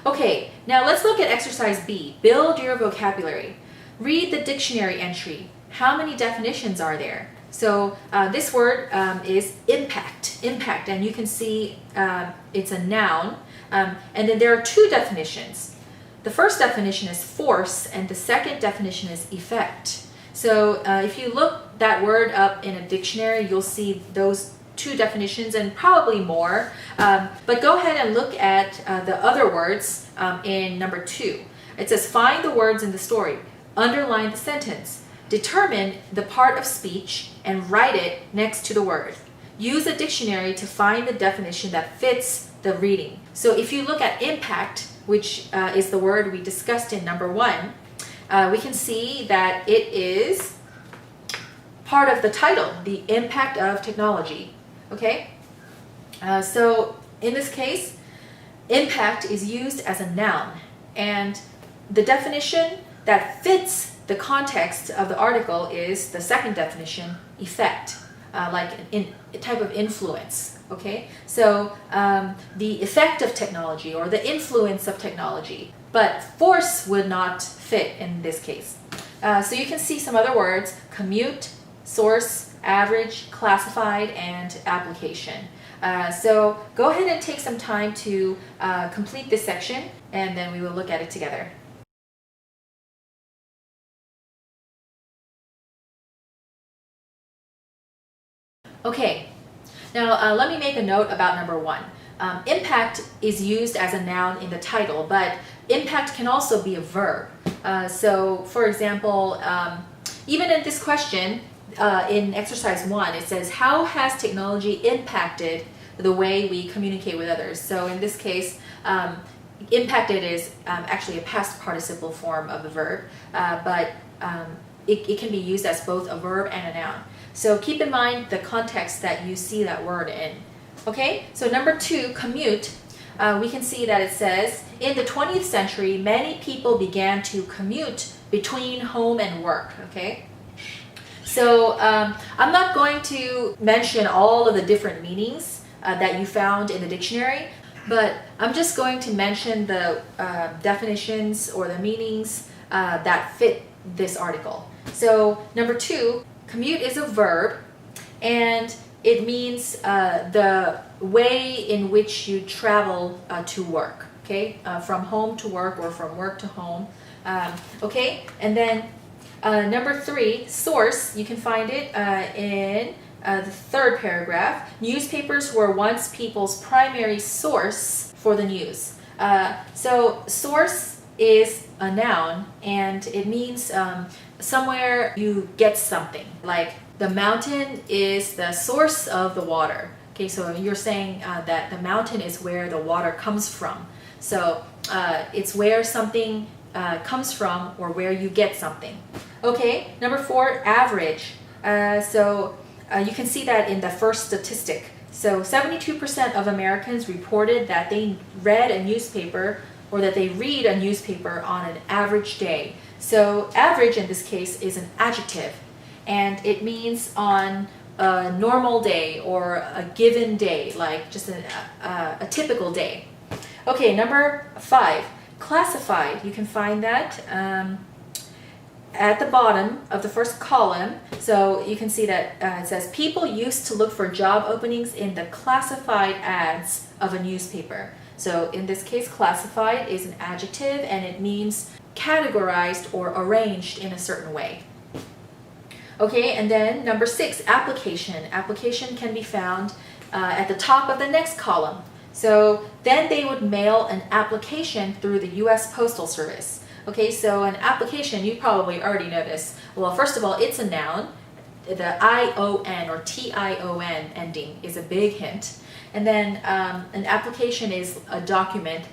Okay, now let's look at exercise B. Build your vocabulary. Read the dictionary entry. How many definitions are there? So this word is impact, and you can see it's a noun. And then there are two definitions. The first definition is force, and the second definition is effect. So if you look that word up in a dictionary, you'll see those two definitions and probably more. But go ahead and look at the other words in number 2. It says, find the words in the story. Underline the sentence. Determine the part of speech and write it next to the word. Use a dictionary to find the definition that fits the reading. So if you look at impact, which is the word we discussed in number 1, we can see that it is part of the title, the impact of technology. Okay? So in this case, impact is used as a noun, and the definition that fits the context of the article is the second definition, effect, like a type of influence. Okay, so the effect of technology or the influence of technology, but force would not fit in this case. So you can see some other words: commute, source, average, classified, and application. So go ahead and take some time to complete this section, and then we will look at it together. Okay, now let me make a note about number 1. Impact is used as a noun in the title, but impact can also be a verb. So for example, even in this question, in exercise 1, it says, how has technology impacted the way we communicate with others? So in this case, impacted is actually a past participle form of the verb, but it can be used as both a verb and a noun. So keep in mind the context that you see that word in. Okay, so number 2, commute. We can see that it says, in the 20th century, many people began to commute between home and work. Okay, so I'm not going to mention all of the different meanings that you found in the dictionary, but I'm just going to mention the definitions or the meanings that fit this article. So number 2, commute is a verb, and it means the way in which you travel to work, okay? From home to work or from work to home, okay? And then number 3, source, you can find it in the 3rd paragraph. Newspapers were once people's primary source for the news. So source is a noun, and it means somewhere you get something. Like the mountain is the source of the water. Okay, so you're saying that the mountain is where the water comes from. So it's where something comes from or where you get something. Okay, number 4, average. So you can see that in the first statistic. So 72% of Americans reported that they read a newspaper or that they read a newspaper on an average day. So average in this case is an adjective, and it means on a normal day or a given day, like just a typical day. Okay, number 5, classified. You can find that at the bottom of the first column. So you can see that it says, people used to look for job openings in the classified ads of a newspaper. So in this case, classified is an adjective, and it means categorized or arranged in a certain way. Okay, and then number 6, application. Application can be found at the top of the next column. So then they would mail an application through the U.S. Postal Service. Okay, so an application, you probably already know this. Well, first of all, it's a noun. The I-O-N or T-I-O-N ending is a big hint. And then an application is a document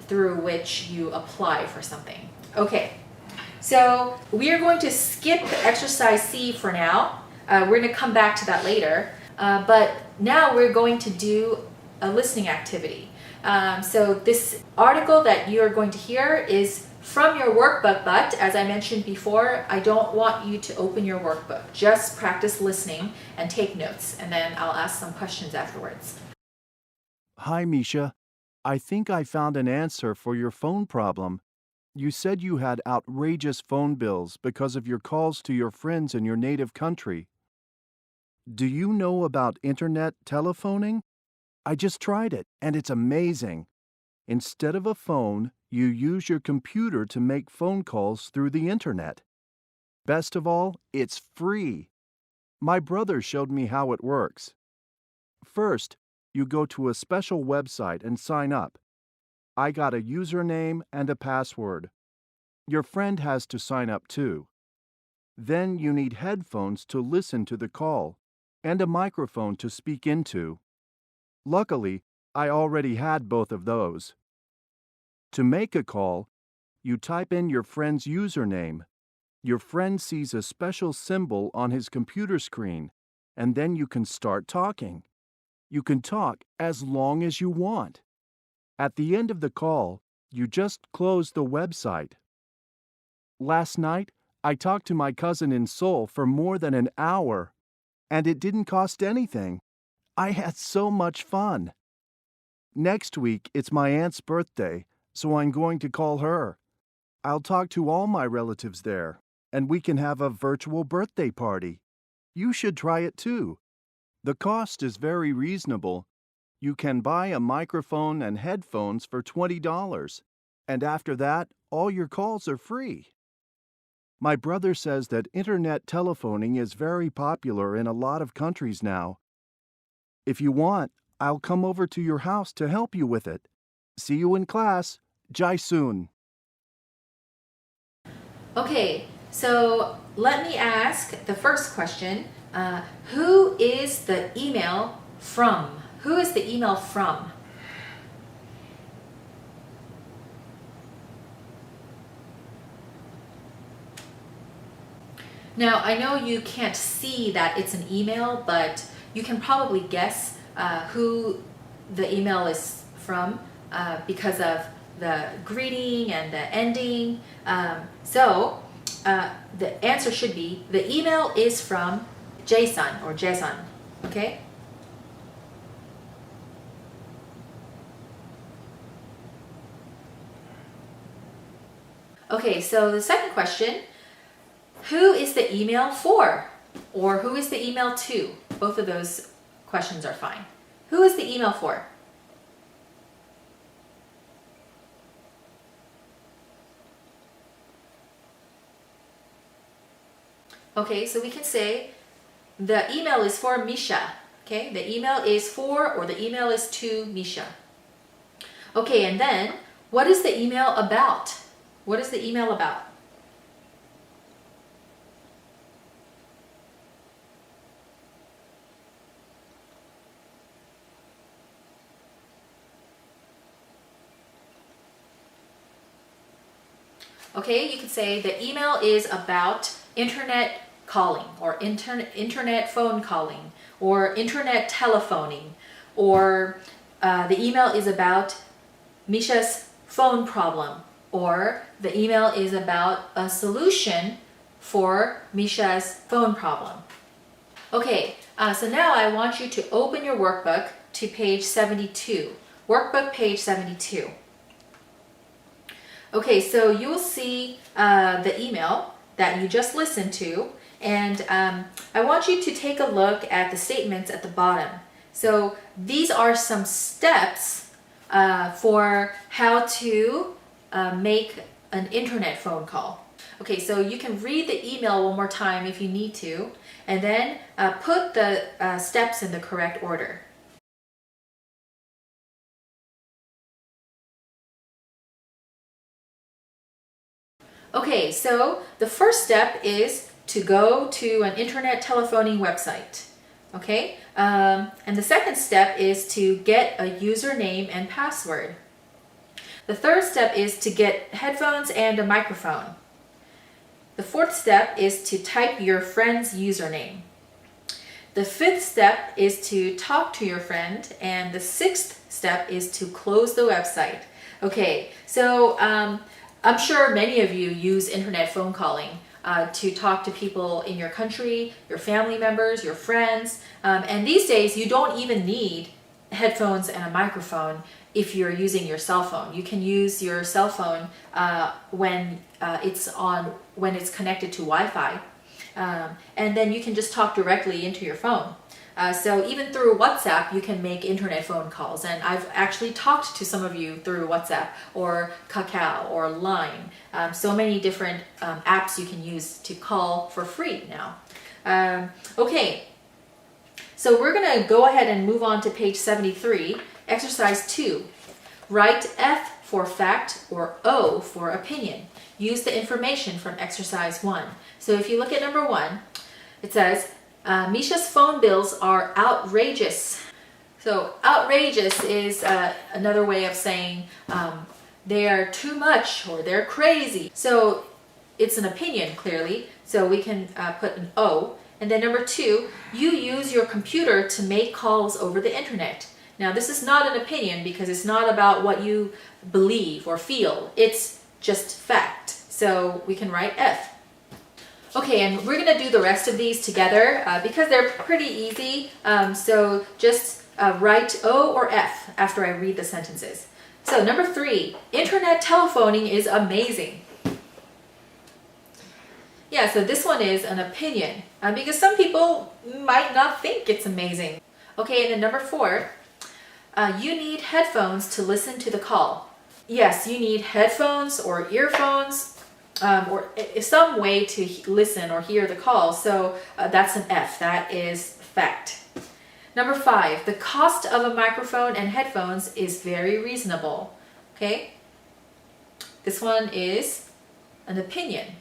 through which you apply for something. Okay, so we are going to skip exercise C for now. We're going to come back to that later. But now we're going to do a listening activity. So this article that you're going to hear is from your workbook, but as I mentioned before, I don't want you to open your workbook. Just practice listening and take notes, and then I'll ask some questions afterwards. Hi, Misha. I think I found an answer for your phone problem. You said you had outrageous phone bills because of your calls to your friends in your native country. Do you know about internet telephoning? I just tried it, and it's amazing. Instead of a phone, you use your computer to make phone calls through the internet. Best of all, it's free. My brother showed me how it works. First, you go to a special website and sign up. I got a username and a password. Your friend has to sign up too. Then you need headphones to listen to the call and a microphone to speak into. Luckily, I already had both of those. To make a call, you type in your friend's username. Your friend sees a special symbol on his computer screen, and then you can start talking. You can talk as long as you want. At the end of the call, you just close the website. Last night, I talked to my cousin in Seoul for more than an hour, and it didn't cost anything. I had so much fun. Next week, it's my aunt's birthday, so I'm going to call her. I'll talk to all my relatives there, and we can have a virtual birthday party. You should try it too. The cost is very reasonable. You can buy a microphone and headphones for $20, and after that, all your calls are free. My brother says that internet telephoning is very popular in a lot of countries now. If you want, I'll come over to your house to help you with it. See you in class. Jai-soon. Okay, so let me ask the first question. Who is the email from? Who is the email from? Now, I know you can't see that it's an email, but you can probably guess who the email is from because of the greeting and the ending. So the answer should be, the email is from Jason or Jason, okay? Okay, so the second question, who is the email for? Or who is the email to? Both of those questions are fine. Who is the email for? Okay, so we can say the email is for Misha. Okay, the email is for or the email is to Misha. Okay, and then what is the email about? What is the email about? Okay, you could say the email is about internet calling or internet phone calling or internet telephoning, or the email is about Misha's phone problem, or the email is about a solution for Misha's phone problem. Okay, so now I want you to open your workbook to page 72. Workbook page 72. Okay, so you will see the email that you just listened to, and I want you to take a look at the statements at the bottom. So these are some steps for how to make an internet phone call. Okay, so you can read the email one more time if you need to, and then put the steps in the correct order. Okay, so the first step is to go to an internet telephoning website. Okay, and the second step is to get a username and password. The third step is to get headphones and a microphone. The fourth step is to type your friend's username. The fifth step is to talk to your friend, and the sixth step is to close the website. Okay, so I'm sure many of you use internet phone calling to talk to people in your country, your family members, your friends, and these days you don't even need headphones and a microphone. if you're using your cell phone. You can use your cell phone when it's connected to Wi-Fi, and then you can just talk directly into your phone. So even through WhatsApp, you can make internet phone calls, and I've actually talked to some of you through WhatsApp or Kakao or Line. So many different apps you can use to call for free now. Okay, so we're going to go ahead and move on to page 73, exercise 2. Write F for fact or O for opinion. Use the information from exercise 1. So if you look at number 1, it says, Misha's phone bills are outrageous. So outrageous is another way of saying they are too much or they're crazy. So it's an opinion, clearly. So we can put an O. And then number 2, you use your computer to make calls over the internet. Now this is not an opinion because it's not about what you believe or feel. It's just fact. So we can write F. Okay, and we're going to do the rest of these together because they're pretty easy. So just write O or F after I read the sentences. So number 3, internet telephoning is amazing. Yeah, so this one is an opinion because some people might not think it's amazing. Okay, and then number 4, you need headphones to listen to the call. Yes, you need headphones or earphones or some way to listen or hear the call. So that's an F. That is fact. Number 5, the cost of a microphone and headphones is very reasonable. Okay, this one is an opinion.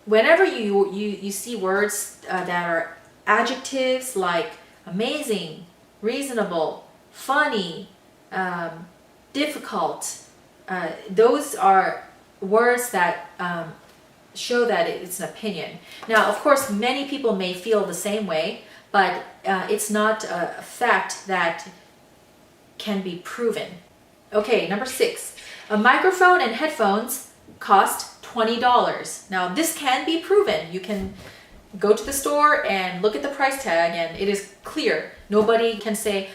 Whenever you see words that are adjectives like amazing, reasonable, funny, difficult, those are words that show that it's an opinion. Now, of course, many people may feel the same way, but it's not a fact that can be proven. Okay, number 6, a microphone and headphones cost $20. Now, this can be proven. You can go to the store and look at the price tag, and it is clear. Nobody can say,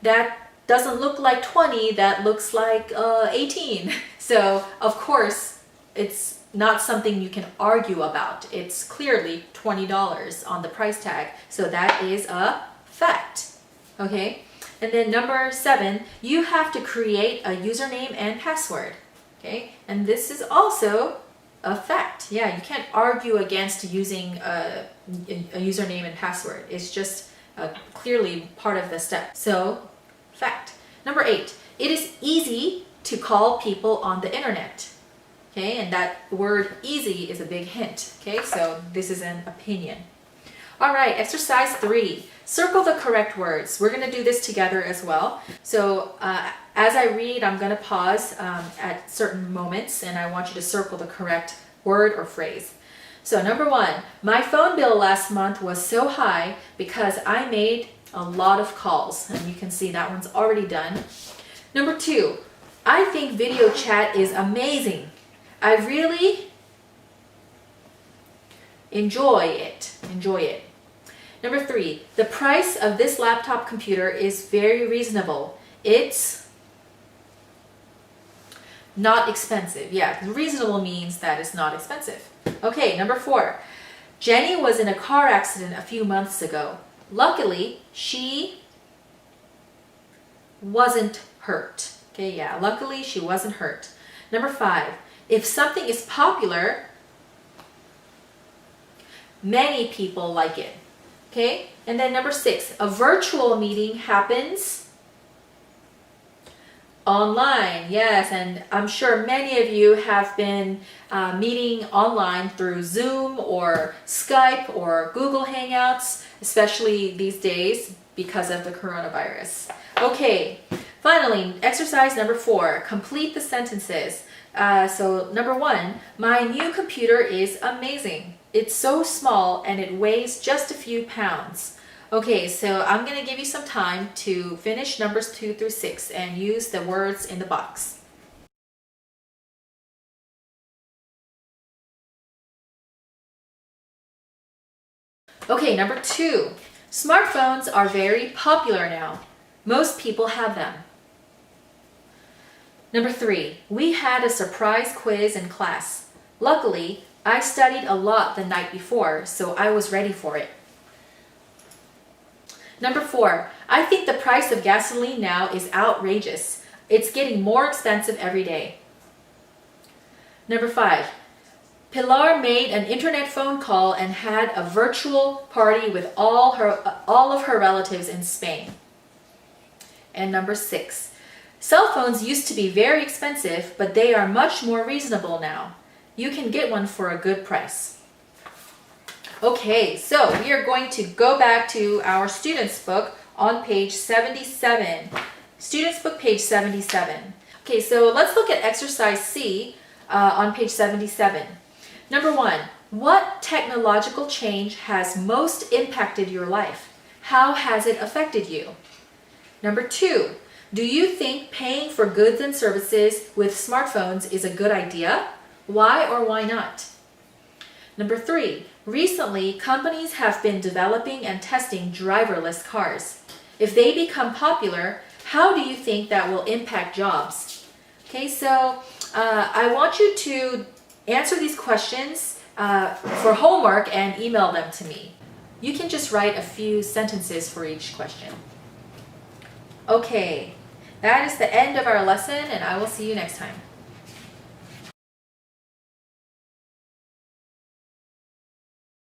that doesn't look like 20, that looks like 18. So, of course, it's not something you can argue about. It's clearly $20 on the price tag. So that is a fact. Okay? And then number 7, you have to create a username and password. Okay? And this is also a fact. Yeah, you can't argue against using a username and password. It's just clearly part of the step. So, fact. Number 8, it is easy to call people on the internet. Okay, and that word easy is a big hint. Okay, so this is an opinion. All right, exercise 3. Circle the correct words. We're going to do this together as well. So as I read, I'm going to pause at certain moments, and I want you to circle the correct word or phrase. So number 1, my phone bill last month was so high because I made a lot of calls. And you can see that one's already done. Number 2, I think video chat is amazing. I really enjoy it. Number 3, the price of this laptop computer is very reasonable. It's not expensive. Yeah, reasonable means that it's not expensive. Okay, number 4, Jenny was in a car accident a few months ago. Luckily, she wasn't hurt. Okay, yeah, luckily she wasn't hurt. Number 5, if something is popular, many people like it. Okay, and then number 6, a virtual meeting happens online. Yes, and I'm sure many of you have been meeting online through Zoom or Skype or Google Hangouts, especially these days because of the coronavirus. Okay, finally, exercise number 4, complete the sentences. So number 1, my new computer is amazing. It's so small and it weighs just a few pounds. Okay, so I'm going to give you some time to finish numbers 2 through 6 and use the words in the box. Okay, number 2. Smartphones are very popular now. Most people have them. Number 3, we had a surprise quiz in class. Luckily, I studied a lot the night before, so I was ready for it. Number 4, I think the price of gasoline now is outrageous. It's getting more expensive every day. Number 5, Pilar made an internet phone call and had a virtual party with all of her relatives in Spain. And number 6, cell phones used to be very expensive, but they are much more reasonable now. You can get one for a good price. Okay, so we are going to go back to our student's book on page 77. Student's book, page 77. Okay, so let's look at exercise C on page 77. Number 1, what technological change has most impacted your life? How has it affected you? Number 2, do you think paying for goods and services with smartphones is a good idea? Why or why not? Number 3, recently companies have been developing and testing driverless cars. If they become popular, how do you think that will impact jobs? Okay, so I want you to answer these questions for homework and email them to me. You can just write a few sentences for each question. Okay, that is the end of our lesson, and I will see you next time.